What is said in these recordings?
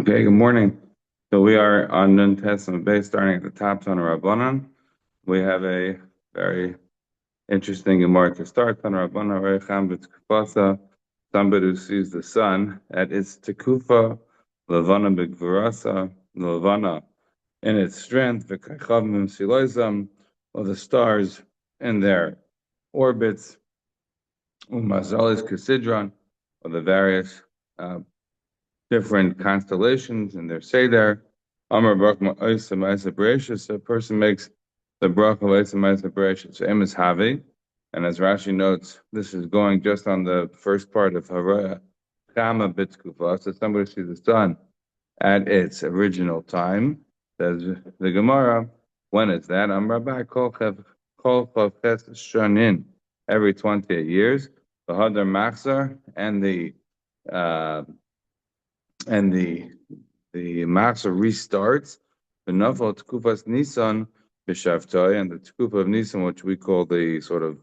Okay, good morning. So we are on Nun Testament base, starting at the top, Tana Rabbanan. We have a very interesting Gemara to start. Tana Rabbanan, Reicham B'Tkufasa, somebody who sees the sun at its Tekufa, Levana B'Gvurasa, Levana in its strength, V'Kaychav Siloizam, or the stars in their orbits, Umazalis Kasidron, or the various uh, different constellations and their seder. Amar Baruch Ma'osa Ma'asa Bereshis. A person makes the Baruch Ma'osa Ma'asa Bereshis. So Emes Havi, and as Rashi notes, this is going just on the first part of Haraya Chama B'Tkufa. So somebody sees the sun at its original time. Says the Gemara, when is that? Amar Rabbi Kol Chavches Shanin, every 28 years. The Hadar Machzor uh, and the Machzor restarts. The Nafal Tkufas Nisan B'Shavtoi, and the Tkufa of Nisan, which we call the sort of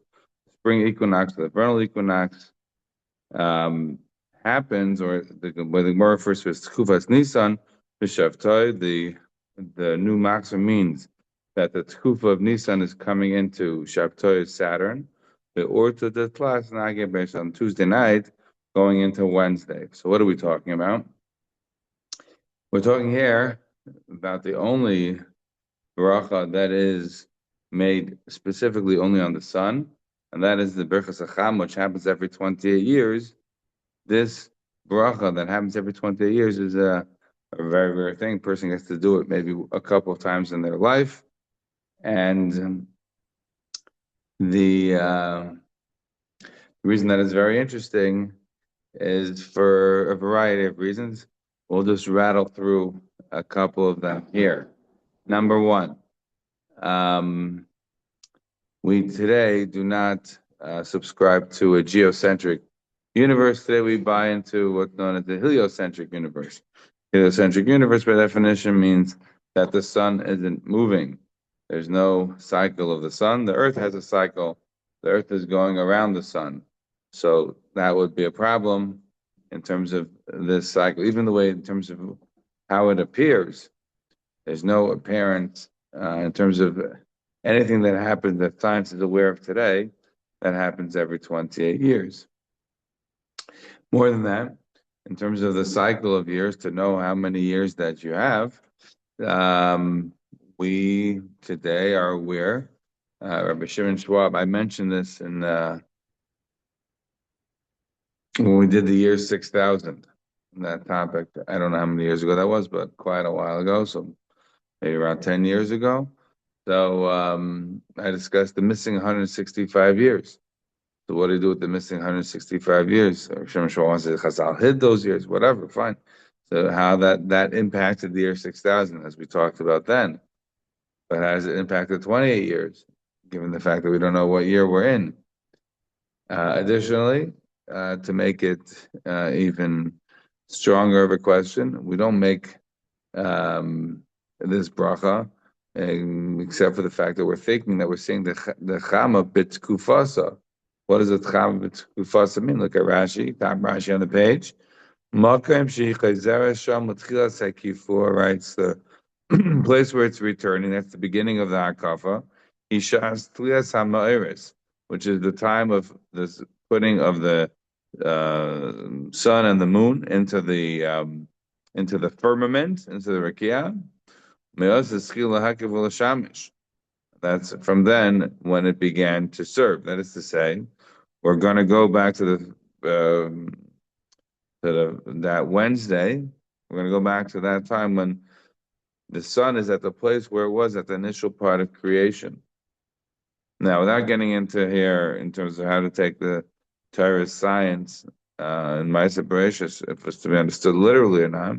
spring equinox, the vernal equinox, happens, or when the Gemara refers to as Tkufas Nisan B'Shavtoi, the new Machzor means that the Tkufa of Nisan is coming into Shavtoi, Saturn, the Orta de Tlas Nage on Tuesday night, going into Wednesday. So what are we talking about? We're talking here about the only bracha that is made specifically only on the sun, and that is the Birchas Acham, which happens every 28 years. This bracha that happens every 28 years is a very rare thing. A person gets to do it maybe a couple of times in their life, and the reason that is very interesting is for a variety of reasons. We'll just rattle through a couple of them here. Number one, we today do not subscribe to a geocentric universe. Today we buy into what's known as the heliocentric universe. Heliocentric universe, by definition, means that the sun isn't moving. There's no cycle of the sun. The earth has a cycle. The earth is going around the sun. So that would be a problem in terms of this cycle, even the way in terms of how it appears. There's no apparent, in terms of anything that happens that science is aware of today, that happens every 28 years. More than that, in terms of the cycle of years, to know how many years that you have, we today are aware. Rabbi Shimon Schwab, I mentioned this in when we did the year 6000, that topic. I don't know how many years ago that was, but quite a while ago. So maybe around 10 years ago. So I discussed the missing 165 years. So what do you do with the missing 165 years? Shem Shua wants to say Chazal hid those years, whatever, fine. So how that impacted the year 6000, as we talked about then. But how does it impact the 28 years, given the fact that we don't know what year we're in? Additionally, to make it even stronger of a question, we don't make this bracha, except for the fact that we're thinking that we're saying the chama b'tkufasa. What does the chama b'tkufasa mean? Look at Rashi, top Rashi on the page. Makom she'ichazera sham l'tchilas ha'kifur, writes the place where it's returning. That's the beginning of the hakafa. Ishas tlias ha'ma'iris, which is the time of the putting of the sun and the moon into the firmament, into the rakia. That's from then when it began to serve. That is to say, we're going to go back to that Wednesday. We're going to go back to that time when the sun is at the place where it was at the initial part of creation. Now, without getting into here in terms of how to take the Torah's science and Ma'aseh Bereshis, if it's to be understood literally or not,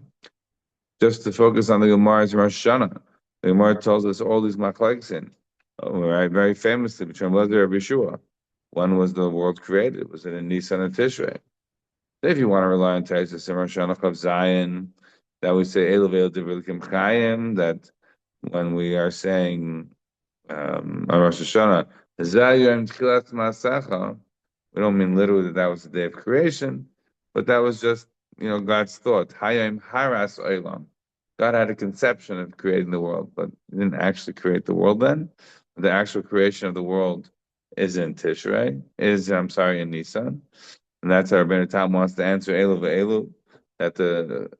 just to focus on the Gemara's Rosh Hashanah. The Gemara tells us all these machleksin, right? Very famously between Lezer and Yeshua. When was the world created? Was it in Nisan and Tishrei? If you want to rely on Taisus and Rosh Hashanah of Zion, that we say Elavel Devilikim Chayim, that when we are saying on Rosh Hashanah, Zayim Tchilas Masacha, we don't mean literally that was the day of creation, but that was just God's thought. Hayim haras olam. God had a conception of creating the world, but he didn't actually create the world then. The actual creation of the world is in Tishrei, in Nisan. And that's how Rabbeinu Tam wants to answer Elu ve'elu, that the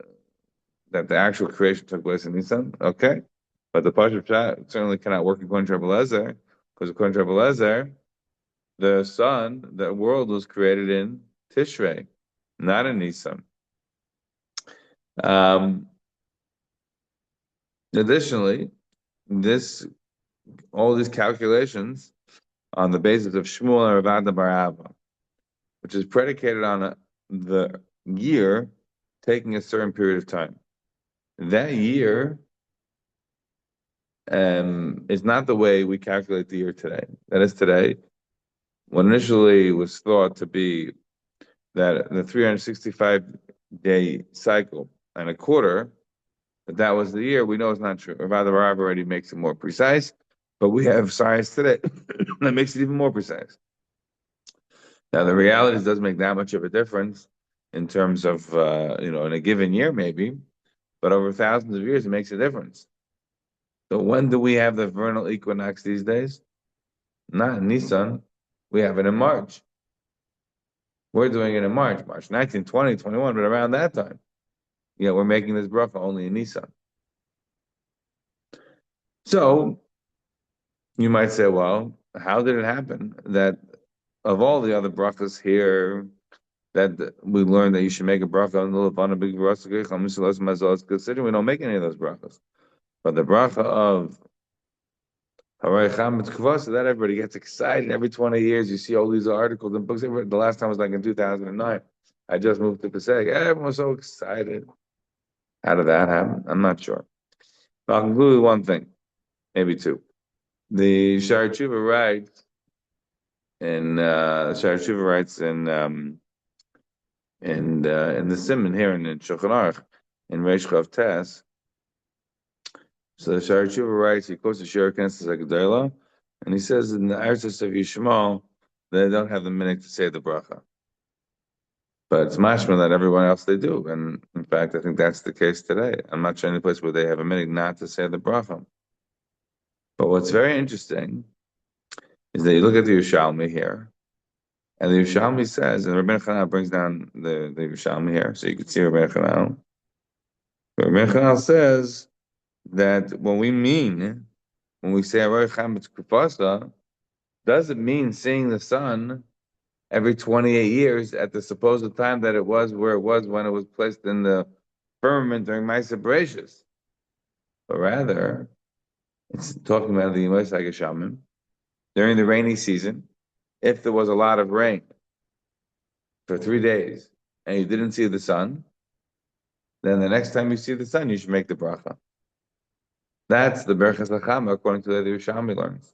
actual creation took place in Nisan. Okay. But the Pashup Pshat certainly cannot work according to Rebbe Lezer, because according to Rebbe Lezer, the world was created in Tishrei, not in Nisan. Um, Additionally, this all these calculations on the basis of Shmuel and Ravada bar Abba, which is predicated on the year taking a certain period of time. That year is not the way we calculate the year today. That is today, what initially was thought to be that the 365-day cycle and a quarter, that was the year, we know it's not true. Ravada bar Abba already makes it more precise, but we have science today that makes it even more precise. Now, the reality doesn't make that much of a difference in terms of, in a given year, maybe, but over thousands of years, it makes a difference. So when do we have the vernal equinox these days? Not in Nisan. We have it in March. We're doing it in March 19, 20, 21, but around that time. We're making this bracha only in Nisan. So you might say, well, how did it happen that of all the other brachas here, that we learned that you should make a bracha on the Levana big bracha, we don't make any of those brachas. But the bracha of Haray Chametz Kavasa, that everybody gets excited. Every 20 years, you see all these articles and books. The last time was like in 2009. I just moved to Passaic. Everyone was so excited. How did that happen? I'm not sure. But I'll conclude with one thing, maybe two. The Shar Tshuva writes in the Simon here in Shulchan Aruch in Reish Chav Tes. So the Shar Tshuva writes, he quotes the Shir Knesset Agdela, and he says in the Arsis of Yishmael, they don't have the minute to say the bracha. But it's mashma that everyone else they do. And in fact, I think that's the case today. I'm not sure any place where they have a minute not to say the bracha. But what's very interesting is that you look at the Yerushalmi here, and the Yerushalmi says, and Rabbeinu Chanel brings down the Yerushalmi here, so you can see Rabbeinu Chanel. Rabbeinu Chanel says that when we say Aroy Chametz Kupasa, doesn't mean seeing the sun every 28 years at the supposed time that it was where it was when it was placed in the firmament during Maisa Bereshis. But rather, it's talking about the Yemos HaGeshamim during the rainy season. If there was a lot of rain for 3 days and you didn't see the sun, then the next time you see the sun, you should make the bracha. That's the Berachas Lachama, according to the Yerushalmi learns.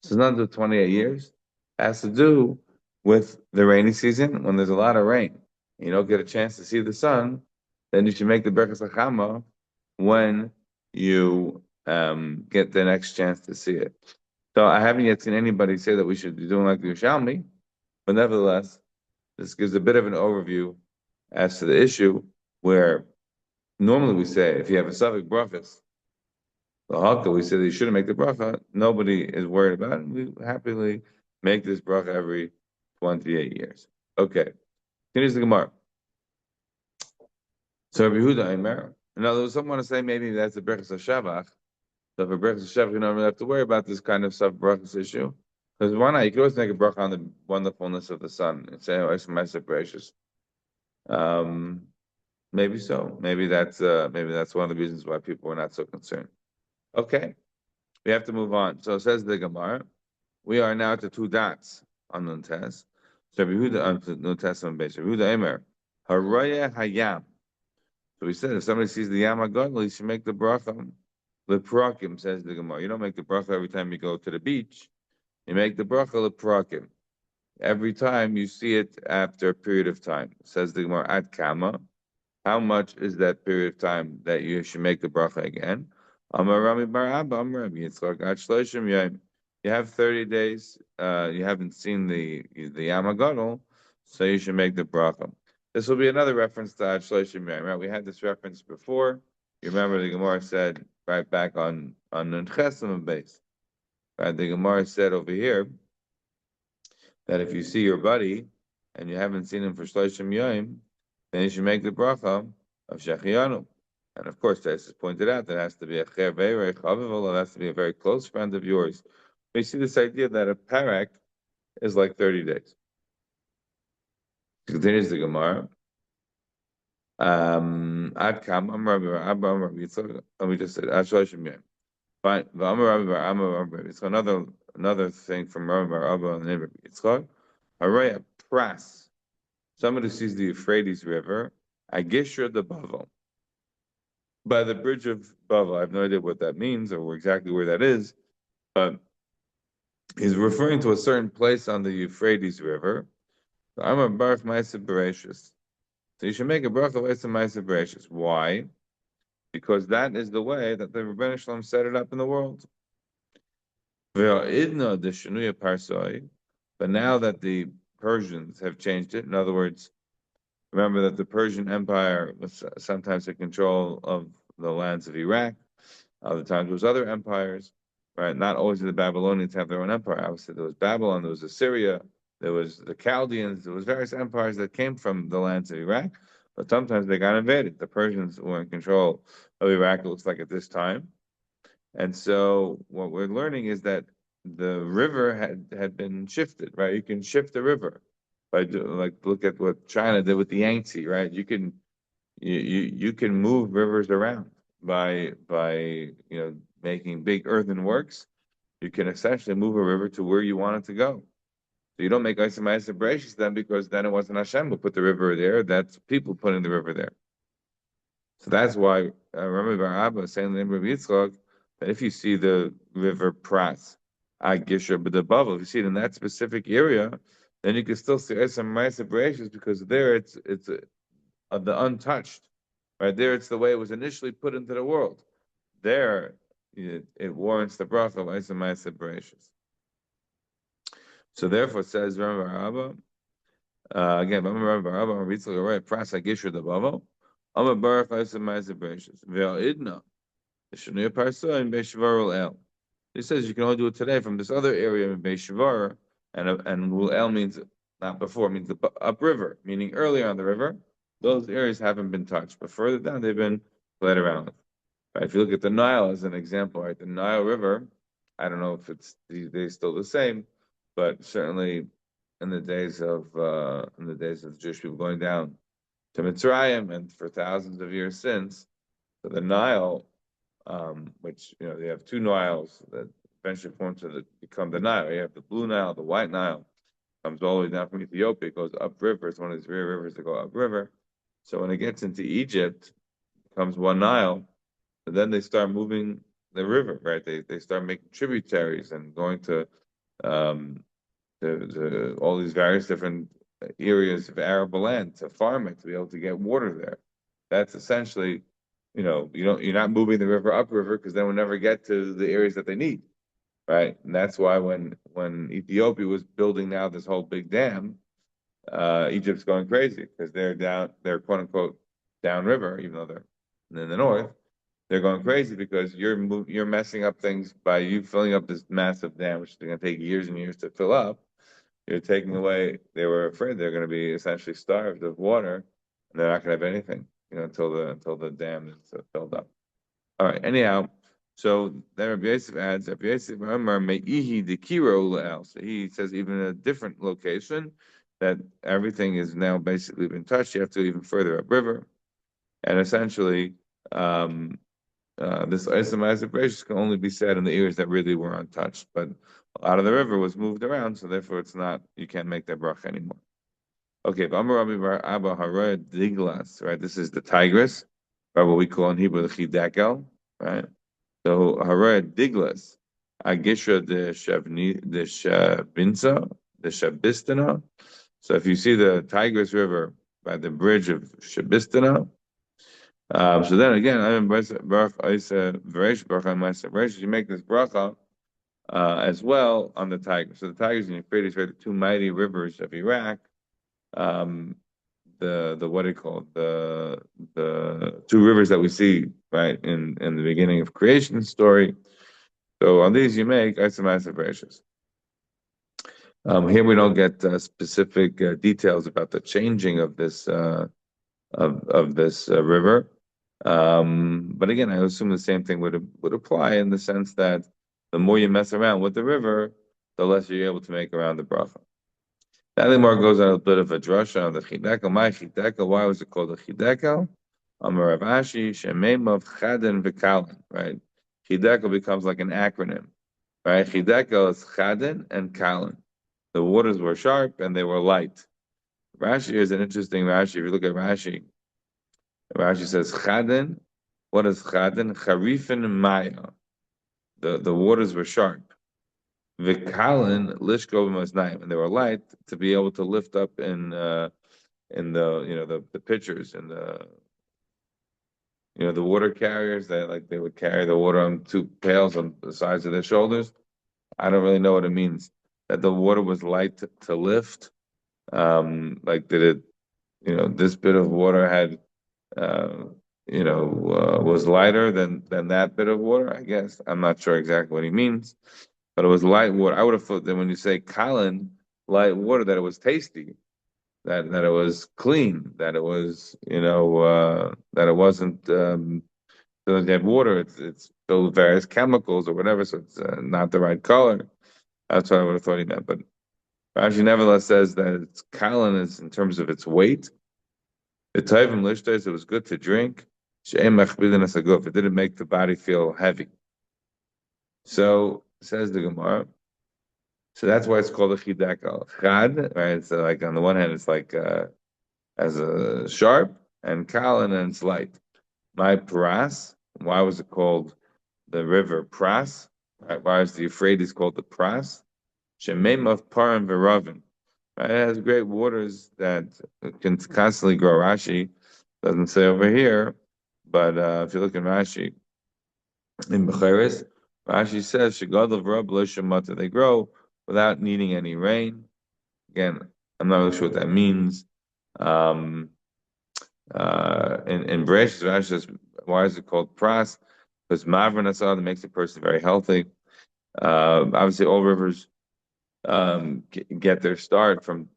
So it's not to do 28 years. It has to do with the rainy season, when there's a lot of rain, and you don't get a chance to see the sun, then you should make the Berachas Lachama when you get the next chance to see it. So I haven't yet seen anybody say that we should be doing like the Yerushalmi, but nevertheless, this gives a bit of an overview as to the issue where normally we say if you have a suffix brachas, the halka, we say that you shouldn't make the bracha. Nobody is worried about it. We happily make this bracha every 28 years. Okay. Here's the Gemara. So Rabbi Yehuda Aimer. In other words, someone want to say maybe that's the brachas of Shavach. So for brachas of Shavach, you don't really have to worry about this kind of stuff brachas issue. Because why not? You could always make a bracha on the wonderfulness of the sun and say, "Oh, it's my gracious." Maybe so. Maybe that's one of the reasons why people are not so concerned. Okay, we have to move on. So it says the Gemara, we are now to 2 dots on the test. So Yehuda on the New Testament base. Yehuda Emer, Haraya Hayam. So we said if somebody sees the Yam HaGadol, he should make the bracha. Leprakim, says the Gemara. You don't make the bracha every time you go to the beach. You make the bracha leprakim every time you see it after a period of time. Says the Gemara, Ad Kama. How much is that period of time that you should make the bracha again? Amarami bar Abba, Amarami Yitzchak, Ad Shloshim Yom. You have 30 days. You haven't seen the Yam HaGadol, so you should make the bracha. This will be another reference to Ad Shloshim Yom, right? We had this reference before. You remember the Gemara said right back on Nun Chesam base, right? The Gemara said over here that if you see your buddy and you haven't seen him for Shloshim Yom, then you should make the bracha of Shechianu. And of course, as is pointed out, there has to be a Chervei Chaviv, it has to be a very close friend of yours. We see this idea that a parak is like 30 days. Continues the Gemara. Ad kam Amar Rabbi Yitzchak, and we just said Ad Shloshim Yom. Fine. It's another thing from Rabbi Abba on the name of Yitzchak. Haraya Pras. Somebody sees the Euphrates River. Agishra the Bavel. By the bridge of Bavel. I have no idea what that means or exactly where that is, but he's referring to a certain place on the Euphrates River. I'm a Baruch Ma'aseh Bereshis. So you should make a Baruch Ma'aseh Bereshis. Why? Because that is the way that the Rebbeinu Shalom set it up in the world. But now that the Persians have changed it, in other words, remember that the Persian Empire was sometimes in control of the lands of Iraq. Other times it was other empires, right? Not always did the Babylonians have their own empire. Obviously, there was Babylon, there was Assyria, there was the Chaldeans, there was various empires that came from the lands of Iraq, but sometimes they got invaded. The Persians were in control of Iraq, it looks like at this time. And so what we're learning is that the river had been shifted, right? You can shift the river like look at what China did with the Yangtze, right? You can move rivers around by making big earthenworks. You can essentially move a river to where you want it to go. So you don't make Isamais and Bereshis then because then it wasn't Hashem who put the river there. That's people putting the river there. So that's why Rami Bar Abba saying the name of Yitzchak that if you see the river Pras, Agisha, but the Bavel, if you see it in that specific area, then you can still see some Ma'aseh Bereshis because there it's the untouched, right there it's the way it was initially put into the world. There it warrants the bracha of Ma'aseh Bereshis. So therefore, it says Rami Bar Abba again. Rami Bar Abba Yitzchak right Pras Agisha the Bavel. Amar Baruch Ma'aseh Bereshis ve'idna. He says you can only do it today from this other area in Beishavar, and Rulel means not before, means the upriver, meaning earlier on the river. Those areas haven't been touched, but further down they've been played around with. Right? If you look at the Nile as an example, right, the Nile River, I don't know if it's these days still the same, but certainly in the days of the Jewish people going down to Mitzrayim and for thousands of years since, so the Nile. Which they have two Niles that eventually form to become the Nile. You have the Blue Nile, the White Nile, comes all the way down from Ethiopia, it goes upriver. It's one of these rare rivers that go upriver. So when it gets into Egypt, it becomes one Nile. And then they start moving the river, right? They start making tributaries and going to all these various different areas of arable land to farm it to be able to get water there. That's essentially you're not moving the river upriver because then we'll never get to the areas that they need, right? And that's why when Ethiopia was building now this whole big dam, Egypt's going crazy because they're quote unquote downriver, even though they're in the north. They're going crazy because you're messing up things by you filling up this massive dam, which is going to take years and years to fill up. You're taking away. They were afraid they're going to be essentially starved of water, and they're not going to have anything. Until the dam is filled up. All right. Anyhow, so then Rabbi Yosef adds, Rabbi Yosef Amar Me'ihi Dekiro Le'el. So he says even in a different location that everything is now basically been touched. You have to go even further upriver, and essentially this Isamaic Bereshis can only be said in the areas that really were untouched. But a lot of the river was moved around, so therefore you can't make that bracha anymore. Okay, Rabbi Bar Abba Harod Diglas, right? This is the Tigris, or what we call in Hebrew the Chidekel, right? So Harod Diglas, Agisha de Shabinsa, the Shabistana. So if you see the Tigris River by the bridge of Shabistana, so then again, I'm Baruch Isa Veresh Baruch Ma'aseh Bereshis. You make this bracha as well on the Tigris. So the Tigris and Euphrates are the two mighty rivers of Iraq. The the what do you call it? The two rivers that we see right in the beginning of creation story. So on these you make isomassive ratios. Here we don't get specific details about the changing of this of this river. But again, I assume the same thing would apply in the sense that the more you mess around with the river, the less you're able to make around the bracha. Now the more goes on a bit of a drasha on the chidekel. My chidekel, why was it called a chidekel? Amar Rav Ashi, shemem of chaden v'kalin, right? Chidekel becomes like an acronym, right? Chidekel is chaden and kalin. The waters were sharp and they were light. Rashi is an interesting Rashi. If you look at Rashi, Rashi says chaden. What is chaden? Charifin maya. The waters were sharp. V'kalin lishko b'maznayim, and they were light to be able to lift up in the the pitchers and the water carriers that like they would carry the water on two pails on the sides of their shoulders. I don't really know what it means. That the water was light to lift. Like did it, this bit of water had, was lighter than that bit of water. I guess I'm not sure exactly what he means, but it was light water. I would have thought that when you say Kalin, light water, that it was tasty, that it was clean, that it was, that it wasn't. Because you had water, it's filled with various chemicals or whatever, so it's not the right color. That's what I would have thought he meant. But Rashi nevertheless says that it's Kalin is in terms of its weight. The Tovim Lishtos, it was good to drink. She'em machbilin asaguf. It didn't make the body feel heavy. So says the Gemara. So that's why it's called a chidakal. Chad, right? So like on the one hand, it's like as a sharp, and kalin, and it's light. My Pras. Why was it called the river Pras? Right? Why is the Euphrates called the Pras? Shemem of Paran Veravin. Right? It has great waters that can constantly grow. Rashi doesn't say over here, but if you look in Rashi in Bechiris, Rashi says Shagadav Rab Lo Shemata. They grow without needing any rain. Again, I'm not really sure what that means. Um, in Bereshit, Rashi says, why is it called Pras? Because Mavran Asad makes a person very healthy. Obviously, all rivers get their start from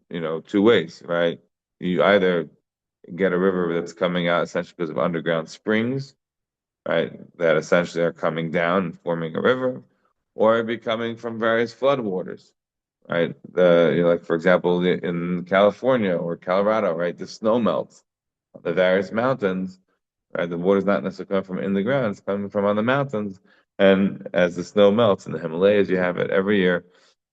two ways, right? You either get a river that's coming out essentially because of underground springs, right? That essentially are coming down and forming a river, or it'd be coming from various floodwaters, right? Like for example, in California or Colorado, right? The snow melts on the various mountains, right? The water's not necessarily coming from in the ground; it's coming from on the mountains. And as the snow melts in the Himalayas, you have it every year,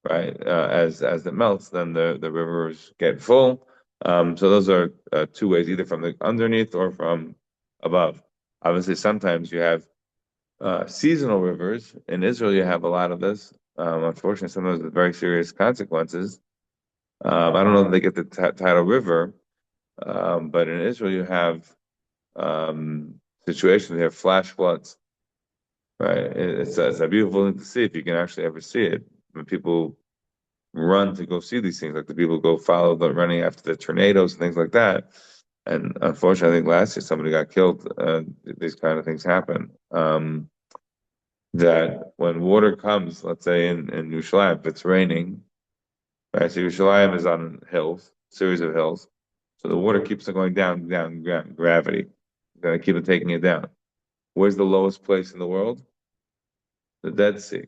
right? As it melts, then the rivers get full. So those are two ways, either from the underneath or from above. Obviously, sometimes you have seasonal rivers. In Israel, you have a lot of this. Unfortunately, sometimes with very serious consequences. I don't know if they get the title river, but in Israel, you have situations, you have flash floods, right? It's a beautiful thing to see if you can actually ever see it. When people run to go see these things, like the people go follow the running after the tornadoes and things like that. And unfortunately, I think last year somebody got killed. These kind of things happen. That when water comes, let's say in Yerushalayim, if it's raining, right? So Yerushalayim is on hills, series of hills. So the water keeps on going down, down, down, gravity. Gonna keep on taking it down. Where's the lowest place in the world? The Dead Sea.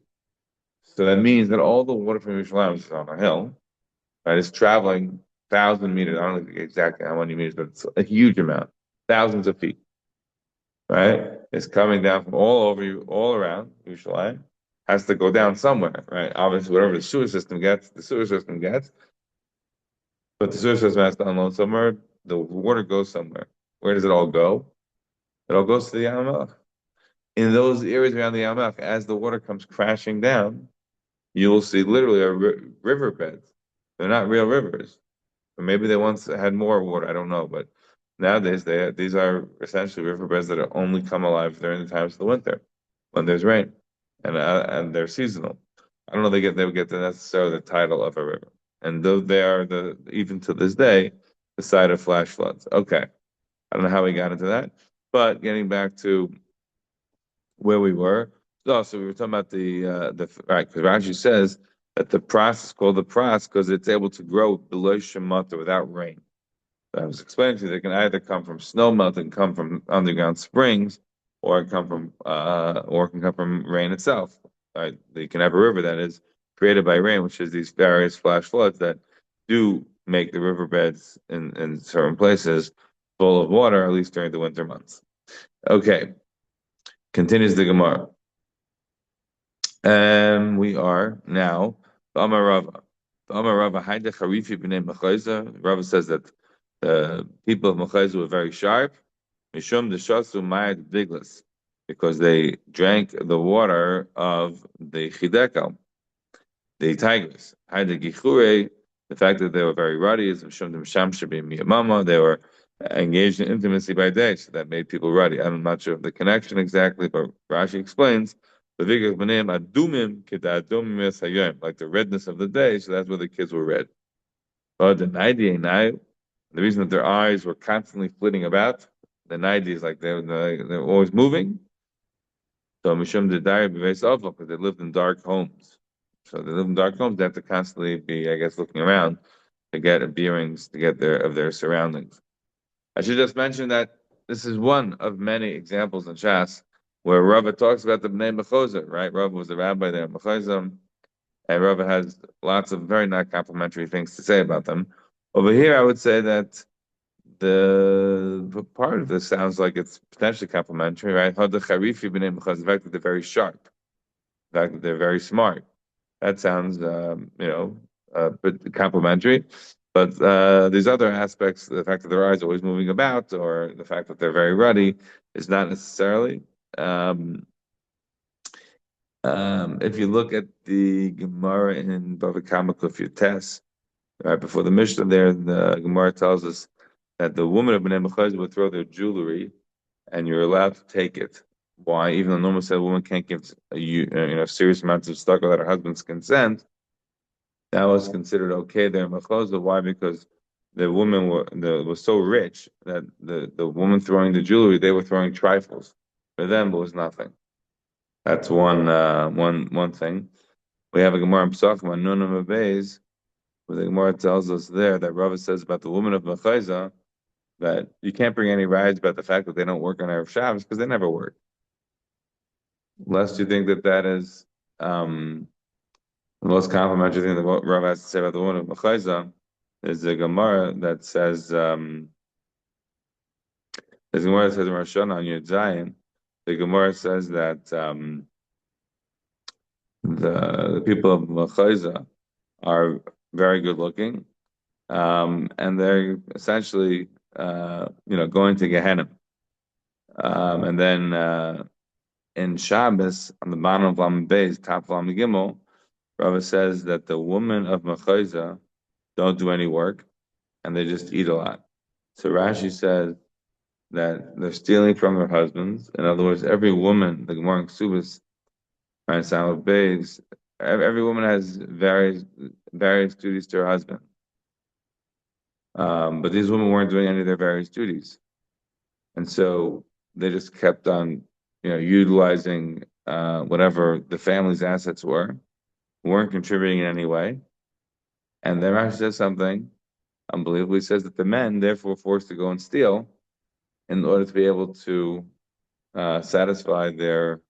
So that means that all the water from Yerushalayim, which is on a hill, right, is traveling 1,000 meters. I don't know exactly how many meters, but it's a huge amount, thousands of feet, right? It's coming down from all over you, all around Yerushalayim. Has to go down somewhere, right? Obviously, whatever the sewer system gets, the sewer system gets. But the sewer system has to unload somewhere. The water goes somewhere. Where does it all go? It all goes to the Yam. In those areas around the Yam, as the water comes crashing down, you will see literally riverbeds. They're not real rivers. Or maybe they once had more water. I don't know, but nowadays these are essentially riverbeds that are only come alive during the times of the winter when there's rain, and they're seasonal. I don't know they would get necessarily the title of a river, and though they are even to this day the site of flash floods. Okay, I don't know how we got into that, but getting back to where we were. So we were talking about the right, because Rashi says that the pras is called the pras because it's able to grow below shemata without rain. I was explaining to you, they can either come from snow melt and come from underground springs, or it can come from rain itself. Right? You can have a river that is created by rain, which is these various flash floods that do make the riverbeds in certain places full of water, at least during the winter months. Okay, continues the Gemara. And we are now Amar Rava. Amar Rava Haida Harifi b'nei Mechaiza. Rava says that the people of Mechaiza were very sharp. Mishum deshasu mayad biglas, because they drank the water of the Chidekel, the tigers. Haida Gichure, the fact that they were very ruddy is Mishum Demsham Miyamama. They were engaged in intimacy by day, so that made people ruddy. I'm not sure of the connection exactly, but Rashi explains like the redness of the day, so that's why the kids were red. But the nighty night, the reason that their eyes were constantly flitting about, the nighty is like they're always moving. So Mishum the diary because they lived in dark homes. So they live in dark homes, they have to constantly be, I guess, looking around to get bearings to get their surroundings. I should just mention that this is one of many examples in Shas where Rava talks about the Bnei Mechoza, right? Rava was the rabbi there in Mechoza, and Rava has lots of very not complimentary things to say about them. Over here, I would say that the part of this sounds like it's potentially complimentary, right? Hada Charifi Bnei Mechoza, the fact that they're very sharp, the fact that they're very smart. That sounds, but complimentary. But these other aspects, the fact that their eyes are always moving about, or the fact that they're very ruddy, is not necessarily. If you look at the Gemara in Bava Kama Kuf Yutes, right before the Mishnah there, the Gemara tells us that the woman of Bnei Mechaz would throw their jewelry, and you're allowed to take it. Why? Even though normally said a woman can't give serious amounts of stock without her husband's consent, that was considered okay there in Mechazah. Why? Because the woman was so rich that the woman throwing the jewelry, they were throwing trifles. For them, it was nothing. That's one thing. We have a Gemara in Pesachim on Nunam Abayz, where the Gemara tells us there that Rava says about the woman of Mechazah that you can't bring any rides about the fact that they don't work on Erev Shabbos because they never work. Lest you think that that is the most complimentary thing that Rav has to say about the woman of Mechaiza is the Gemara that says, the Gemara says in Rosh Hashanah on Yud Zayin, the Gemara says that the people of Mechaiza are very good looking, and they're essentially, going to Gehenna. And then in Shabbos, on the bottom of Lam Beis, top of Lam Gimel, Rava says that the women of Mechaiza don't do any work and they just eat a lot. So Rashi says that they're stealing from their husbands. In other words, every woman, the Gemara in Ksubis, right, Salad Bays, every woman has various duties to her husband. But these women weren't doing any of their various duties. And so they just kept on, utilizing whatever the family's assets weren't contributing in any way. And then Rashi says something unbelievably, says that the men therefore were forced to go and steal in order to be able to satisfy their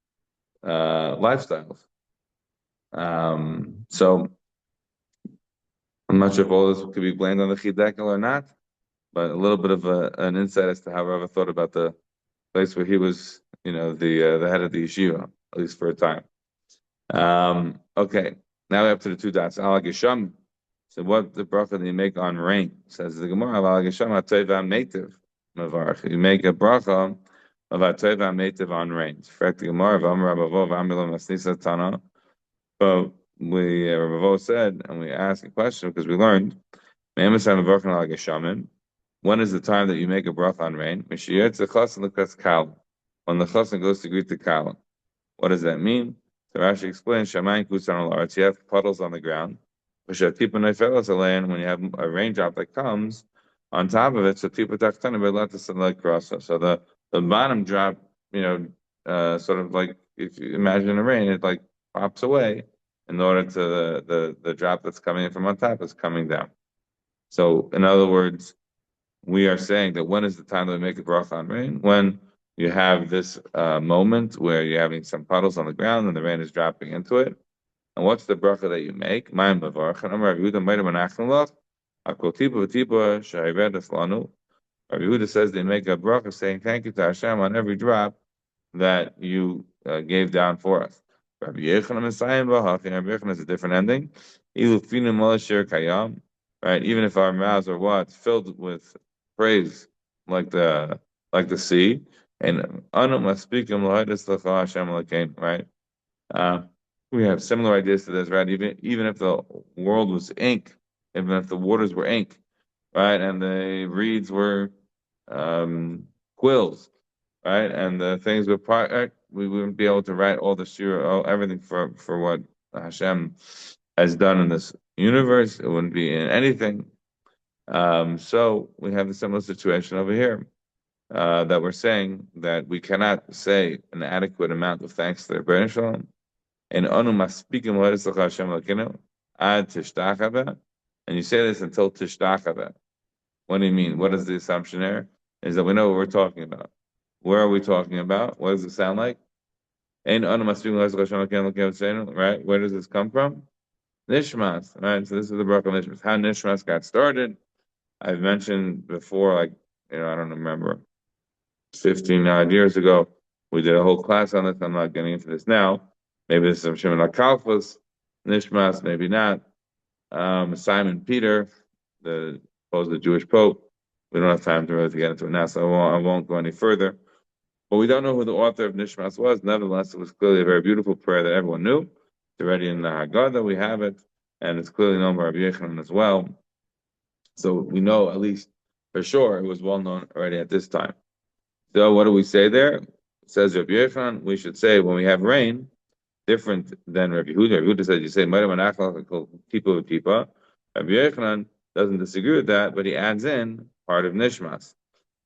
lifestyles. So I'm not sure if all this could be blamed on the Chidekel or not, but a little bit of an insight as to how Rava thought about the place where he was, the head of the yeshiva, at least for a time. Okay, now we're up to the two dots. Al Gesham. So what the bracha that you make on rain? Says the Gemara, Al Gesham HaTeva Meitiv Mavarach. You make a bracha of HaTeva Meitiv on rain. In fact, the Gemara of Amar Rabavo V'Amilam Asnisa Tana. But Rabavo said, and we asked a question because we learned, when is the time that you make a bracha on rain? When the chassan goes to greet the kala. What does that mean? So Rashi explains, Shamayim kusan al aretz. You have puddles on the ground. When you have a raindrop that comes, on top of it. So tipa tachtana belatas like rasa. So the bottom drop, sort of like if you imagine the rain, it like pops away in order to the drop that's coming in from on top is coming down. So in other words, we are saying that when is the time that we make a bracha on rain? When you have this moment where you're having some puddles on the ground and the rain is dropping into it. And what's the bracha that you make? Mayim levarach. And Rabbi Yehuda made him an achlach. Akol tipa v'tipa shayvedas lanu. Rabbi Yehuda says they make a bracha saying thank you to Hashem on every drop that you gave down for us. Rabbi Yechon Messiah Rabbi Yechon has a different ending. Ilufinu malashir kayam. Right, even if our mouths are what filled with praise, like the sea, and anu maspikim lahadis l'cha Hashem l'kein. Right, uh, we have similar ideas to this. Right, even if the world was ink, even if the waters were ink, right, and the reeds were quills, right? And the things with part, we wouldn't be able to write all the shira, everything for what Hashem has done in this universe. It wouldn't be in anything. So we have a similar situation over here that we're saying that we cannot say an adequate amount of thanks to the Rebbeinu Shalom. And anu maspikim l'hadis Hashem l'kinu ad tishtachava, and you say this until tishtachava. What do you mean? What is the assumption there? Is that we know what we're talking about. Where are we talking about? What does it sound like? Right? Where does this come from? Nishmas. Right? So this is the Brachot Nishmas. How Nishmas got started. I've mentioned before, like, I don't remember, 15 odd years ago, we did a whole class on this. I'm not getting into this now. Maybe this is some Shimon HaKalfas, Nishmas, maybe not. Simon Peter, the supposed Jewish Pope. We don't have time to really get into it now, so I won't go any further. But we don't know who the author of Nishmas was. Nevertheless, it was clearly a very beautiful prayer that everyone knew. It's already in the Haggadah, we have it, and it's clearly known by Rabbi Yechanan as well. So we know, at least for sure, it was well known already at this time. So what do we say there? It says Rabbi Yechanan, we should say when we have rain, different than Rabbi Yehuda. Rabbi Yehuda says you say Ma'ira Manachal Tipa Tipa. Rabbi Yechanan doesn't disagree with that, but he adds in part of Nishmas.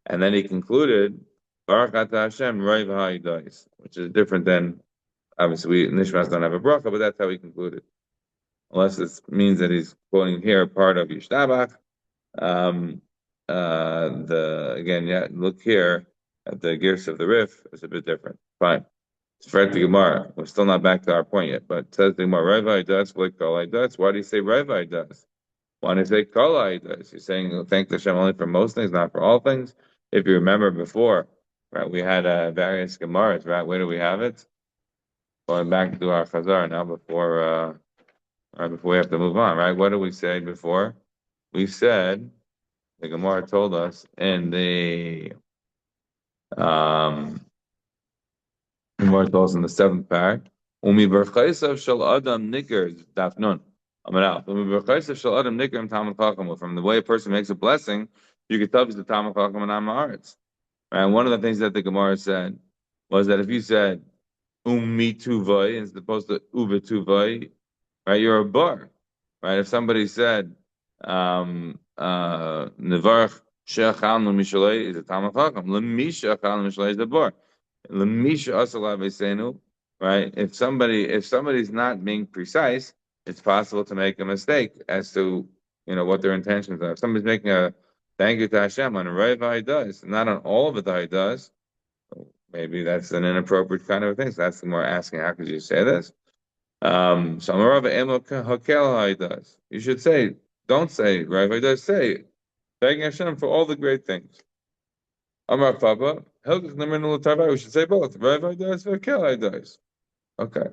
And then he concluded, Baruch Ata Hashem, Roi V'Ha'idais, which is different than, obviously, Nishmas don't have a bracha, but that's how he concluded. Unless it means that he's quoting here part of Yishtabach. Look here at the gears of the Rif, it's a bit different. Fine. It's for the Gemara. We're still not back to our point yet, but it says the Gemara, Roi V'Ha'idais, like Kol Ha'idais. Why do you say Roi V'Ha'idais? Why do you say Kol Ha'idais? You're saying thank Hashem only for most things, not for all things. If you remember before, right, we had various Gemaras, right? Where do we have it? Going back to our Chazar now before we have to move on, right? What did we say before? We said, the Gemara told us in the Gemara told us in the seventh parak, Umi berchaisav shel adam nikar dafnun. From the way a person makes a blessing, you could tell if he's the Talmud Chacham and Amaretz. Right? And one of the things that the Gemara said was that if you said mituvai as opposed to uvetuvai, right, you're a bar. Right? If somebody said nevarach she'achal mishalei is a Talmud Chacham, lemisha achal mishalei is a bar. Lemisha asalav esenu. Right? If somebody's not being precise, it's possible to make a mistake as to what their intentions are. If somebody's making a thank you to Hashem on a Roi V'Ha'idais, not on all of it that he does, maybe that's an inappropriate kind of thing. So that's more asking, how could you say this? You should say, don't say Roi V'Ha'idais, say thanking Hashem for all the great things. Amar Papa, we should say both Roi V'Ha'idais and Kel Ha'idais. Okay.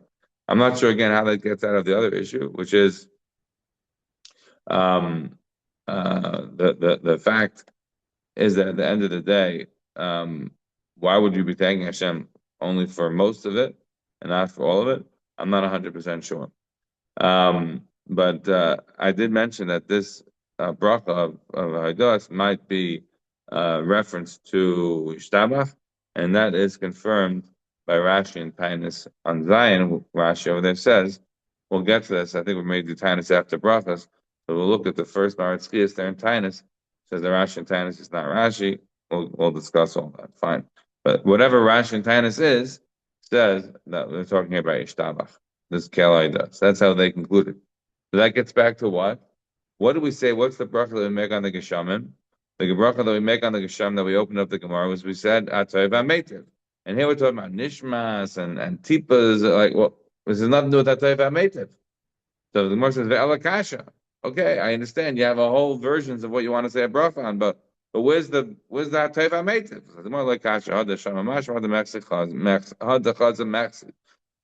I'm not sure again how that gets out of the other issue, which is the fact is that at the end of the day, why would you be thanking Hashem only for most of it and not for all of it? I'm not 100% sure. But I did mention that this bracha of Haidos might be reference to Ishtabach, and that is confirmed by Rashi and Tainus on Zion. Rashi over there says, we'll get to this. I think we may do Tainus after brachas, but we'll look at the first Maratz Chiyas there in Tainus. Says the Rashi and Tainus is not Rashi. We'll discuss all that. Fine. But whatever Rashi and Tainus is, says that we're talking about Ishtabach. This Kelai does. That's how they concluded. So that gets back to what? What do we say? What's the bracha that we make on the Geshamim? The bracha that we make on the Geshamim that we opened up the Gemara was we said Atayv HaMeitiv. And here we're talking about Nishmas and Tipas. Like, well, this has nothing to do with Atayv HaMeitiv. So the Gemara says Ve'ela Kasha. Okay, I understand. You have a whole versions of what you want to say a bracha on, but where's the Atayv HaMeitiv? So the more like Kasha Had the Shamamash Had the Mechzik Had the Chazam Mechzik.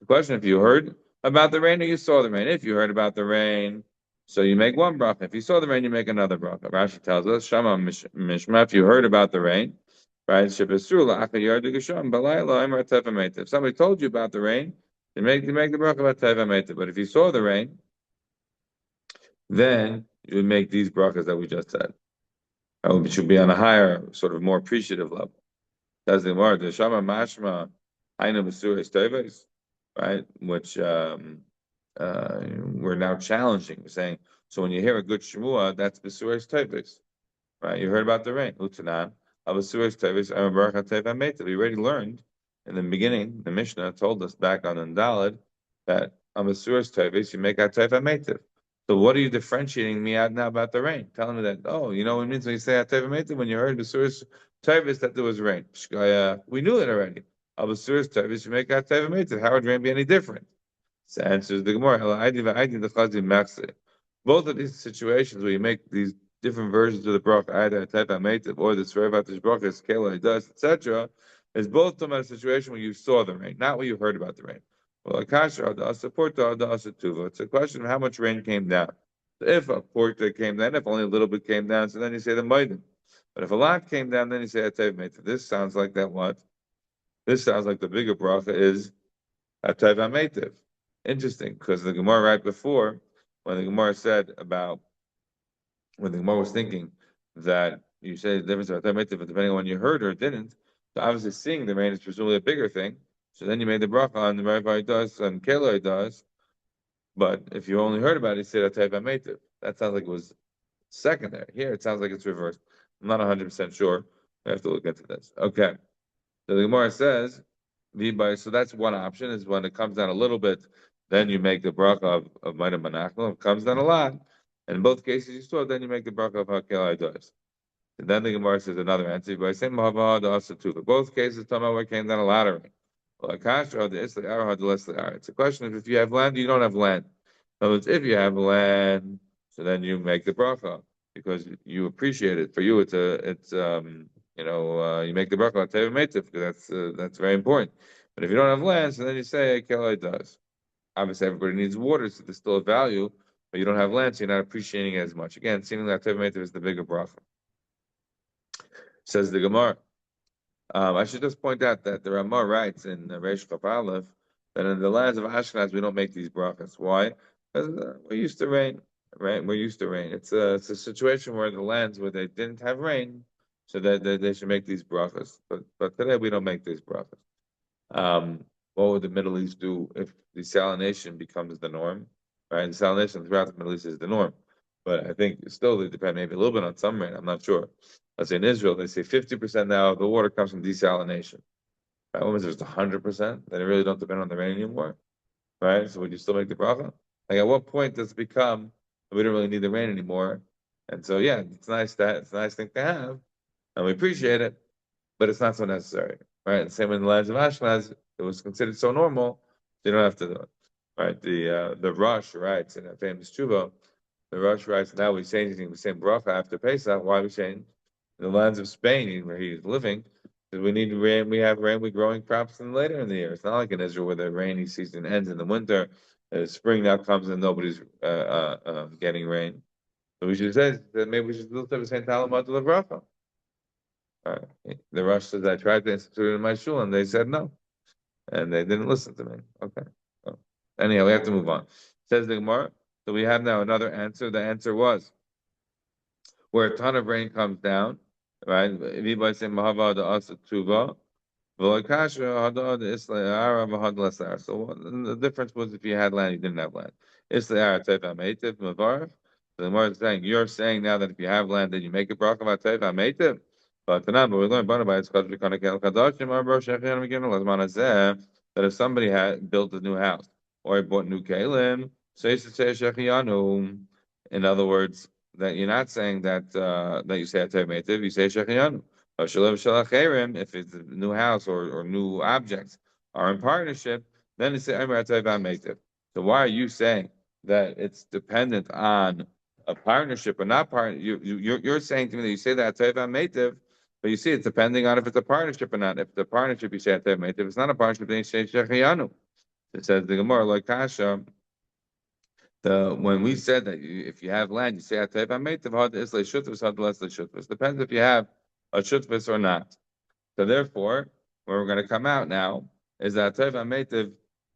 The question: if you heard about the rain or you saw the rain. If you heard about the rain, so you make one bracha. If you saw the rain, you make another bracha. Rashi tells us, Shama Mishma, if you heard about the rain, right? If somebody told you about the rain, you make the bracha about teva meitiv. But if you saw the rain, then you would make these brachas that we just said. It should be on a higher, sort of more appreciative level. That's the word. The Shama Mashma Aina B'Suris Teves, right? Which we're now challenging. We're saying, so when you hear a good Shemua, that's B'Suris Teves, right? You heard about the rain. Utanan, B'Suris Teves, Baruch HaTeva Meitav. We already learned in the beginning, the Mishnah told us back on Ndalad that B'Suris Teves, you make HaTeva Meitav. So what are you differentiating me out now about the rain? Telling me that, oh, you know what it means when you say HaTeva Meitav, when you heard B'Suris Teves, that there was rain. We knew it already. B'Suris Teves, you make HaTeva Meitav. How would rain be any different? So answers the Gemara. Both of these situations where you make these different versions of the bracha, either Atayv HaMeitiv or the Tzvei bracha, Kela does, etc., is both talking about a situation where you saw the rain, not where you heard about the rain. Well, it's a question of how much rain came down. So if a porta came down, if only a little bit came down, so then you say the Maidim. But if a lot came down, then you say Atayv HaMeitiv. This sounds like that what? This sounds like the bigger bracha is Atayv HaMeitiv. Interesting, because the Gemara right before, when the Gemara said about, when the Gemara was thinking that you say the difference of Atayv HaMeitiv, but depending on when you heard or didn't, so obviously seeing the rain is presumably a bigger thing. So then you made the bracha on the Merivai does and Keloi does, but if you only heard about it, you said Atayv HaMeitiv. That sounds like it was secondary. Here it sounds like it's reversed. I'm not 100% sure. I have to look into this. Okay. So the Gemara says, so that's one option, is when it comes down a little bit, then you make the bracha of Maida Manachel. If it comes down a lot, and in both cases you saw, then you make the bracha of Hakel Aidos. And then the Gemara says another answer by saying both cases talking about where it came down a lot of rain. It's a question of if you have land, you don't have land. In other words, if you have land, so then you make the bracha because you appreciate it. For you, it's you make the bracha on Teva Meitiv because that's very important. But if you don't have land, so then you say Kelai does. Obviously, everybody needs water, so there's still a value, but you don't have land, so you're not appreciating it as much. Again, seemingly that Teva Meitiv is the bigger bracha. Says the Gemara. I should just point out that the Ramah writes in Reish Chaf Aleph that in the lands of Ashkenaz we don't make these brachas. Why? Because we're used to rain, right? We're used to rain. It's a situation where the lands where they didn't have rain, so that they should make these brachas. But today we don't make these brachas. What would the Middle East do if desalination becomes the norm? Right? Desalination throughout the Middle East is the norm. But I think still they depend maybe a little bit on some rain. I'm not sure. Let's say in Israel, they say 50% now of the water comes from desalination. Right? When it's 100%, then it really don't depend on the rain anymore. Right? So would you still make the bracha? Like at what point does it become we don't really need the rain anymore? And so yeah, it's nice it's a nice thing to have, and we appreciate it, but it's not so necessary. Right? And same in the lands of Ashkenaz, it was considered so normal, so you don't have to do it. Right? The Rosh writes in a famous tshuva, the Rosh writes, now we say anything, we say bracha after Pesach. Why are we saying in the lands of Spain where he's living? Because we need rain, we have rain, we're growing crops later in the year. It's not like in Israel where the rainy season ends in the winter, spring now comes and nobody's getting rain. So we should say that maybe we should still have the same Talmud to the bracha. The Rosh says I tried to institute it in my shul and they said no, and they didn't listen to me. Okay. So, anyhow, we have to move on. Says the Gemara. So we have now another answer. The answer was where a ton of rain comes down, right? Everybody say Mahava the Asa Tuva. So the difference was if you had land, you didn't have land. Islayar Teva Meitiv Mavar. The Gemara is saying, you're saying now that if you have land, then you make a bracha v'atayv ha'meitiv. But we learned by it's called Rikon Kel Kadashim or Rosh Hashanah Megillah Lazman Hazeh, that if somebody had built a new house or he bought new kalim, so you should say Shechiyanu. In other words, that you're not saying that you say atayv meitiv, you say Shechiyanu. If it's a new house or new objects are in partnership, then you say atayv meitiv. So why are you saying that it's dependent on a partnership or not partner? You're saying to me that you say that atayv meitiv, but you see, it's depending on if it's a partnership or not. If it's a partnership, you say atayv meitiv. If it's not a partnership, then you say Shechiyanu. It says the Gemara like Kasha. When we said that if you have land, you say atayv meitiv had islay shutvis had less shutvis. Depends if you have a shutvis or not. So therefore, where we're going to come out now is that atayv meitiv,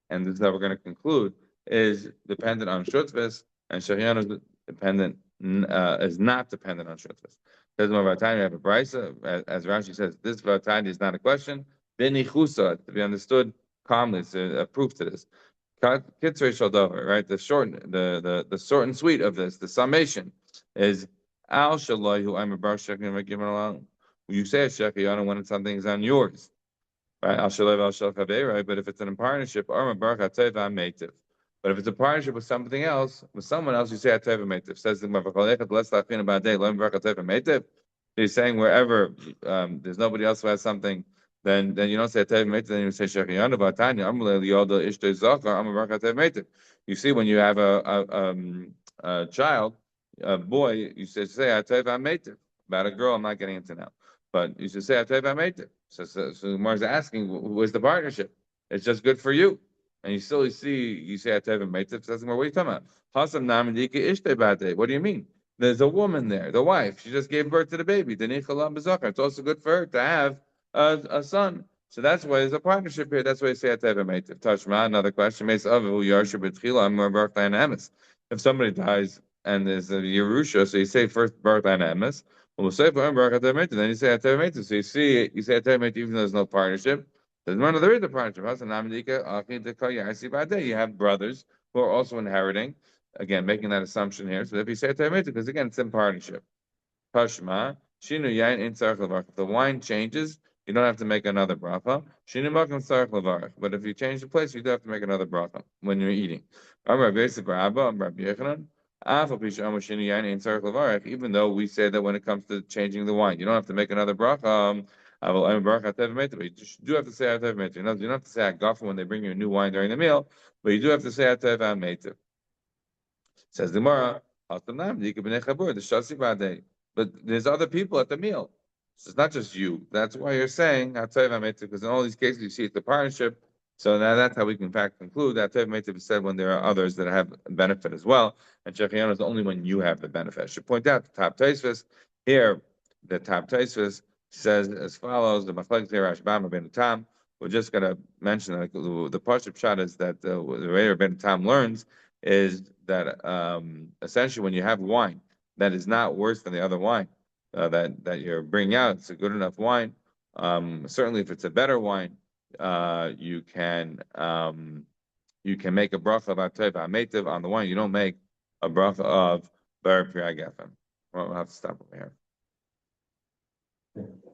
and this is how we're going to conclude, is dependent on shutvis, and Shechiyanu is dependent is not dependent on shutvis. Because more Vatani, we have a brisa, as Rashi says, this Vatani is not a question. Benichusa, to be understood calmly, it's a proof to this. Kitzur Shaldover, right? The short and sweet of this, the summation is Al Shaloi, who I'm a bar shekin given alone. You say a shechiyana when something is on yours, right? Al Shaloi, Al Shalchavei, right? But if it's in a partnership, Arma Baruch Hateva Meitiv. But if it's a partnership with something else, with someone else, you say Hateva Meitiv. Says the Mavachalech, let's not think about day, Lam Baruch Hateva Meitiv. He's saying wherever there's nobody else who has something, then you don't say Hateva Meitiv, then you say Shechiyanu Vatanya, Amule Yoda Ishte Zachar, Amma Baruch Hateva Meitiv. You see, when you have a child, a boy, you say Hateva Meitiv. About a girl, I'm not getting into now. But you should say Hateva Meitiv. So Mar's asking, who is the partnership? It's just good for you. And you still you say Hateva Meitiv, says, what are you talking about? Hasam Namadika Ishte Bate. What do you mean? There's a woman there, the wife. She just gave birth to the baby. It's also good for her to have a son. So that's why there's a partnership here. That's why you say Hateva Meitiv. Tashma, another question. If somebody dies and there's a Yerusha, so you say first birth and emes. Then you say Hateva Meitiv. So you say Hateva Meitiv even though there's no partnership. There's one there is a partnership. You have brothers who are also inheriting. Again, making that assumption here. So if you say Hateva Meitiv, because again, it's in partnership. Pashma, Shinu Yain in Tzarech Levarach. If the wine changes, you don't have to make another bracha. Shinu Makom Tzarech Levarach. But if you change the place, you do have to make another bracha when you're eating. Even though we say that when it comes to changing the wine, you don't have to make another bracha. But you do have to say Hateva Meitiv. You don't have to say Agafa when they bring you a new wine during the meal, but you do have to say Hateva Meitiv. Says the Gemara, but there's other people at the meal. So it's not just you. That's why you're saying because in all these cases you see it's the partnership. So now that's how we can in fact conclude that Hateva is said when there are others that have benefit as well. And Shechiyanu is only when you have the benefit. I should point out the top Taisvis here. The top Taisvis says as follows: the Machlekes Rashbam Ben Tam. We're just going to mention the Pashup shot is that the way Ben Tam learns is that essentially when you have wine that is not worse than the other wine that you're bringing out, it's a good enough wine. Certainly, if it's a better wine, you can make a bracha of atayv ha'meitiv on the wine. You don't make a bracha of bar priyagafen. We'll have to stop over here.